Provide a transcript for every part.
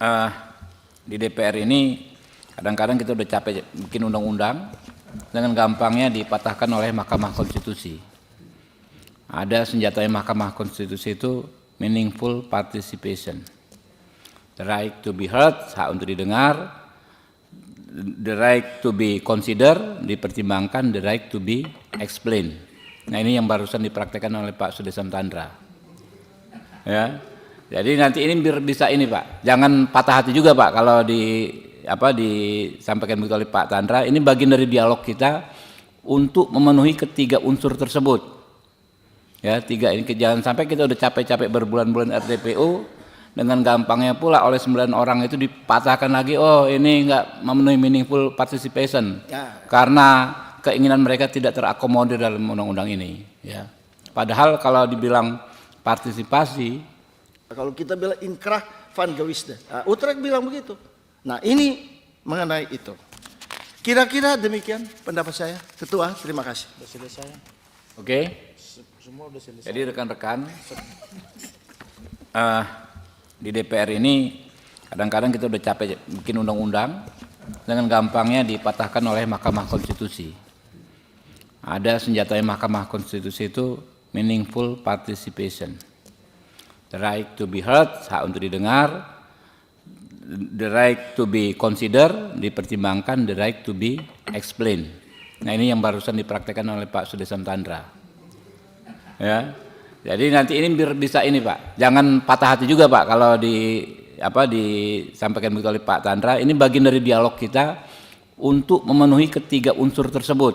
uh, di DPR ini kadang-kadang kita udah capek bikin undang-undang, dengan gampangnya dipatahkan oleh Mahkamah Konstitusi. Ada senjatanya Mahkamah Konstitusi itu meaningful participation. The right to be heard, hak untuk didengar, the right to be considered, dipertimbangkan, the right to be explained. Nah, ini yang barusan dipraktekkan oleh Pak Sudesam Tandra. Ya. Jadi nanti ini bisa ini Pak, jangan patah hati juga Pak kalau disampaikan begitu oleh Pak Tandra. Ini bagian dari dialog kita untuk memenuhi ketiga unsur tersebut. Ya, tiga ini jangan sampai kita udah capek-capek berbulan-bulan RTPU, dengan gampangnya pula oleh 9 orang itu dipatahkan lagi, oh ini enggak memenuhi meaningful participation ya, karena keinginan mereka tidak terakomodir dalam undang-undang ini. Ya. Padahal kalau dibilang partisipasi, kalau kita bilang inkrah van gewisde, Utrecht bilang begitu. Nah ini mengenai itu. Kira-kira demikian pendapat saya. Ketua, terima kasih. Sudah selesai. Oke. Semua sudah selesai. Jadi rekan-rekan, di DPR ini kadang-kadang kita udah capek bikin undang-undang, dengan gampangnya dipatahkan oleh Mahkamah Konstitusi. Ada senjatanya Mahkamah Konstitusi itu meaningful participation. The right to be heard, hak untuk didengar, the right to be considered, dipertimbangkan, the right to be explained. Nah, ini yang barusan dipraktekkan oleh Pak Sudesam Tandra. Ya. Jadi nanti ini bisa ini Pak, jangan patah hati juga Pak kalau disampaikan begitu oleh Pak Tandra. Ini bagian dari dialog kita untuk memenuhi ketiga unsur tersebut.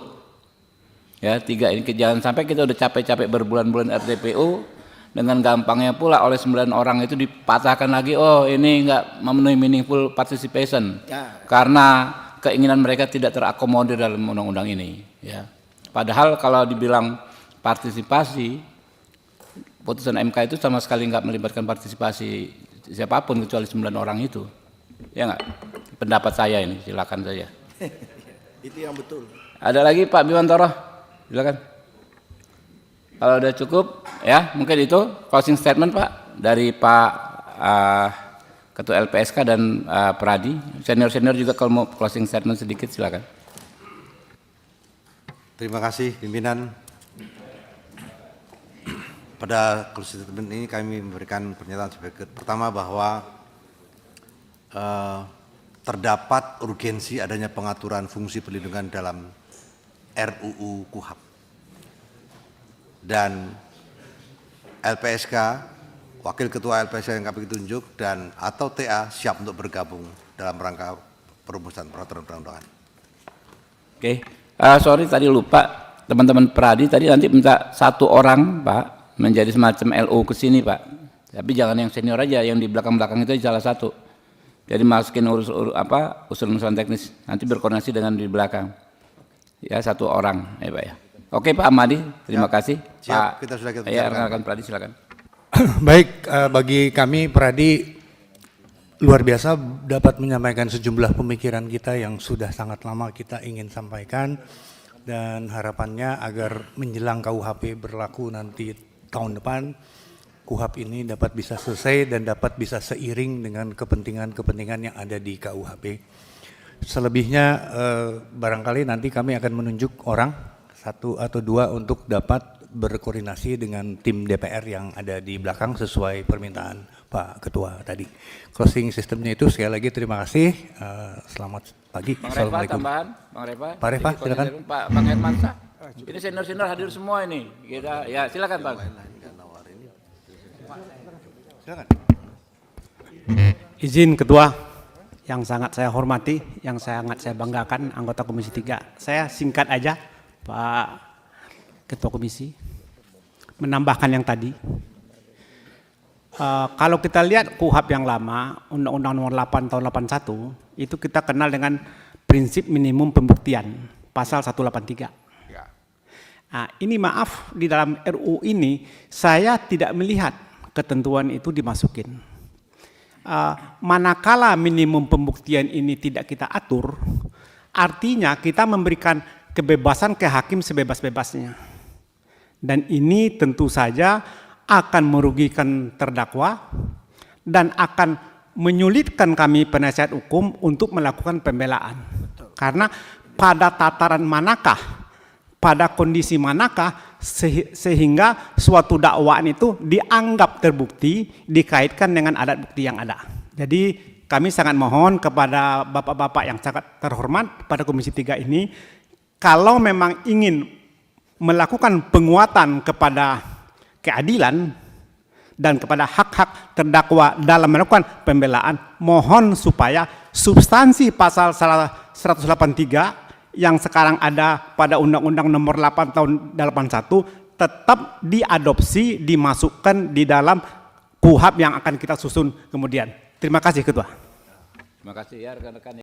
Ya, tiga ini jangan sampai kita udah capek-capek berbulan-bulan RTPU, dengan gampangnya pula oleh 9 orang itu dipatahkan lagi, oh ini enggak memenuhi meaningful participation ya, karena keinginan mereka tidak terakomodir dalam undang-undang ini. Ya. Padahal kalau dibilang partisipasi, putusan MK itu sama sekali enggak melibatkan partisipasi siapapun kecuali 9 orang itu. Ya enggak? Pendapat saya ini, silakan saja. Itu yang betul. Ada lagi Pak Bimantoro? Silakan. Kalau udah cukup, ya mungkin itu closing statement Pak dari Pak Ketua LPSK dan Pradi. Senior-senior juga kalau mau closing statement sedikit silakan. Terima kasih pimpinan. Pada closing statement ini kami memberikan pernyataan sebagai pertama bahwa terdapat urgensi adanya pengaturan fungsi perlindungan dalam RUU KUHP. Dan LPSK, Wakil Ketua LPSK yang kami tunjuk dan atau TA siap untuk bergabung dalam rangka perumusan peraturan perundang-undangan. Oke, sorry tadi lupa teman-teman Pradi tadi nanti minta 1 orang Pak menjadi semacam LO ke sini Pak. Tapi jangan yang senior aja, yang di belakang-belakang itu salah satu. Jadi masukin usul-usulan teknis, nanti berkoordinasi dengan di belakang. Ya 1 orang ya Pak ya. Oke Pak Ahmadi, terima kasih. Siap, Pak, kita sudah rekan Pradi silakan. Baik, bagi kami Pradi luar biasa dapat menyampaikan sejumlah pemikiran kita yang sudah sangat lama kita ingin sampaikan, dan harapannya agar menjelang KUHP berlaku nanti tahun depan, KUHP ini dapat bisa selesai dan dapat bisa seiring dengan kepentingan-kepentingan yang ada di KUHP. Selebihnya barangkali nanti kami akan menunjuk orang 1 atau 2 untuk dapat berkoordinasi dengan tim DPR yang ada di belakang sesuai permintaan Pak Ketua tadi. Closing sistemnya itu sekali lagi terima kasih. Selamat pagi. Bang Reva, Assalamualaikum. Tambahan, Bang Reva. Pak Reva, silakan. Pak Bang Hermansyah. Ini senior-senior hadir semua ini. Kita ya silakan Bang. Silakan. Izin Ketua yang sangat saya hormati, yang sangat saya banggakan, anggota Komisi 3. Saya singkat aja Pak Ketua Komisi menambahkan yang tadi. Kalau kita lihat KUHP yang lama, Undang-Undang Nomor 8 Tahun 81, itu kita kenal dengan prinsip minimum pembuktian, pasal 183. Nah, ini maaf di dalam RUU ini saya tidak melihat ketentuan itu dimasukin. Manakala minimum pembuktian ini tidak kita atur, artinya kita memberikan kebebasan ke hakim sebebas-bebasnya. Dan ini tentu saja akan merugikan terdakwa dan akan menyulitkan kami penasihat hukum untuk melakukan pembelaan. Karena pada tataran manakah, pada kondisi manakah sehingga suatu dakwaan itu dianggap terbukti dikaitkan dengan alat bukti yang ada. Jadi kami sangat mohon kepada bapak-bapak yang sangat terhormat pada Komisi 3 ini, kalau memang ingin melakukan penguatan kepada keadilan dan kepada hak-hak terdakwa dalam melakukan pembelaan, mohon supaya substansi pasal 183 yang sekarang ada pada Undang-Undang Nomor 8 Tahun 81 tetap diadopsi, dimasukkan di dalam KUHP yang akan kita susun kemudian. Terima kasih Ketua. Terima kasih ya rekan-rekan.